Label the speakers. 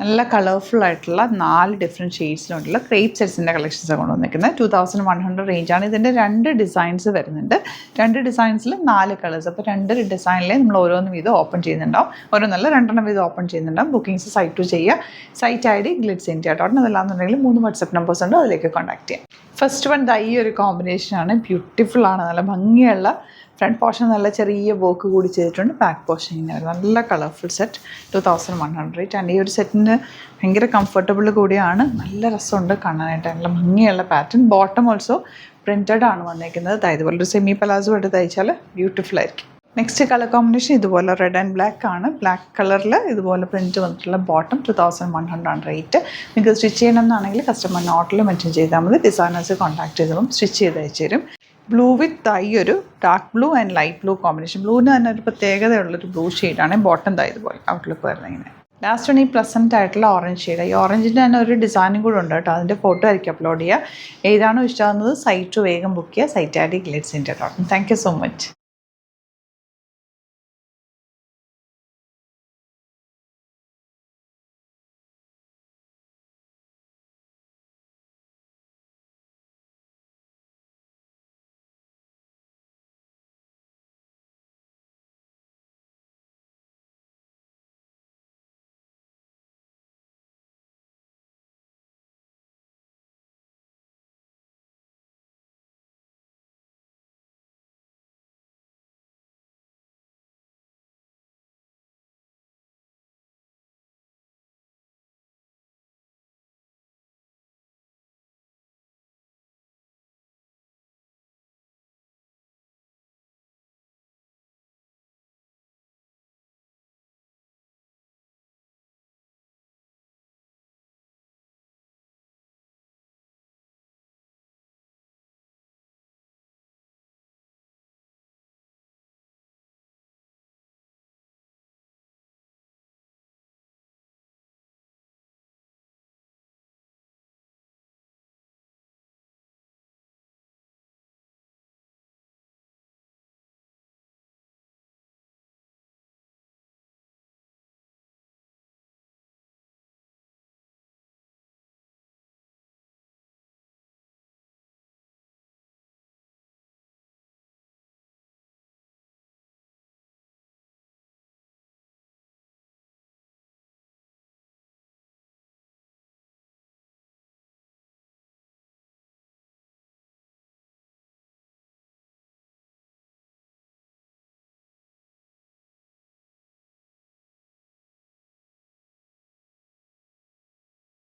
Speaker 1: നല്ല കളർഫുൾ ആയിട്ടുള്ള 4 different ഷെയ്ഡ്സിലുള്ള crepe സെറ്റ്സിൻ്റെ collections കൊണ്ടുവന്നിരിക്കുന്നത് 2100 റേഞ്ചാണ്. ഇതിൻ്റെ 2 ഡിസൈൻസ് വരുന്നുണ്ട്. 2 ഡിസൈൻസിൽ 4 കളേഴ്സ്. അപ്പോൾ 2 ഡിസൈനിൽ നമ്മൾ ഓരോന്ന് വീതം ഓപ്പൺ ചെയ്യുന്നുണ്ടാവും. ഓരോന്നല്ല 2 വീതം ഓപ്പൺ ചെയ്യുന്നുണ്ടാവും. ബുക്കിംഗ്സ് സൈറ്റ് ടു ചെയ്യുക. Site ID glitzindia.in. അതല്ലാന്നുണ്ടെങ്കിൽ 3 വാട്സപ്പ് നമ്പേഴ്സ് ഉണ്ട്, അതിലേക്ക് കോൺടാക്ട് ചെയ്യാം. ഫസ്റ്റ് വൺ ഈ ഒരു കോമ്പിനേഷനാണ്. ബ്യൂട്ടിഫുൾ ആണ്, നല്ല ഭംഗിയുള്ള ഫ്രണ്ട് പോർഷൻ നല്ല ചെറിയ വർക്ക് കൂടി ചെയ്തിട്ടുണ്ട്. ബാക്ക് പോർഷൻ ഇങ്ങനെ നല്ല കളർഫുൾ സെറ്റ് 2100. ആൻഡ് ഈ ഒരു സെറ്റിന് ഭയങ്കര കംഫർട്ടബിൾ കൂടിയാണ്. നല്ല രസമുണ്ട് കാണാനായിട്ട്, നല്ല ഭംഗിയുള്ള പാറ്റേൺ. ബോട്ടം ഓൾസോ പ്രിൻറ്റഡ് ആണ് വന്നിരിക്കുന്നത്. ഇതുപോലെ ഒരു സെമി പലാസോ എടുത്ത് തയ്ച്ചാൽ ബ്യൂട്ടിഫുൾ ആയിരിക്കും. നെക്സ്റ്റ് കളർ കോമ്പിനേഷൻ ഇതുപോലെ റെഡ് ആൻഡ് ബ്ലാക്ക് ആണ്. ബ്ലാക്ക് കളറിൽ ഇതുപോലെ പ്രിൻറ്റ് വന്നിട്ടുള്ള ബോട്ടം 2100 ആണ് റേറ്റ്. നിങ്ങൾക്ക് സ്റ്റിച്ച് ചെയ്യണമെന്നാണെങ്കിൽ കസ്റ്റമർ നോട്ടിൽ മെൻഷൻ ചെയ്താൽ മതി. ഡിസൈനേഴ്സ് കോൺടാക്ട് ചെയ്തതും സ്റ്റിച്ച് ചെയ്ത് അയച്ചു തരും. ബ്ലൂ വിത്ത് ഒരു dark blue and light blue combination. ബ്ലൂവിന് തന്നെ ഒരു പ്രത്യേകതയുള്ളൊരു ബ്ലൂ ഷെയ്ഡാണ്. ബോട്ടം ഇതുപോലെ ഔട്ട്ലുക്ക് വരുന്നത് ഇങ്ങനെ. ലാസ്റ്റ് ആണ് ഈ പ്ലസൻ്റ് ആയിട്ടുള്ള ഓറഞ്ച് ഷെയ്ഡ്. ഈ ഓറഞ്ചിൻ്റെ തന്നെ ഒരു ഡിസൈനും കൂടെ ഉണ്ട് കേട്ടോ. അതിൻ്റെ ഫോട്ടോ ആയിരിക്കും അപ്ലോഡ് ചെയ്യുക. ഏതാണോ ഇഷ്ടമാകുന്നത് സൈറ്റ് വേഗം ബുക്ക് ചെയ്യുക. Site ID glitzindia.in. Thank you so much.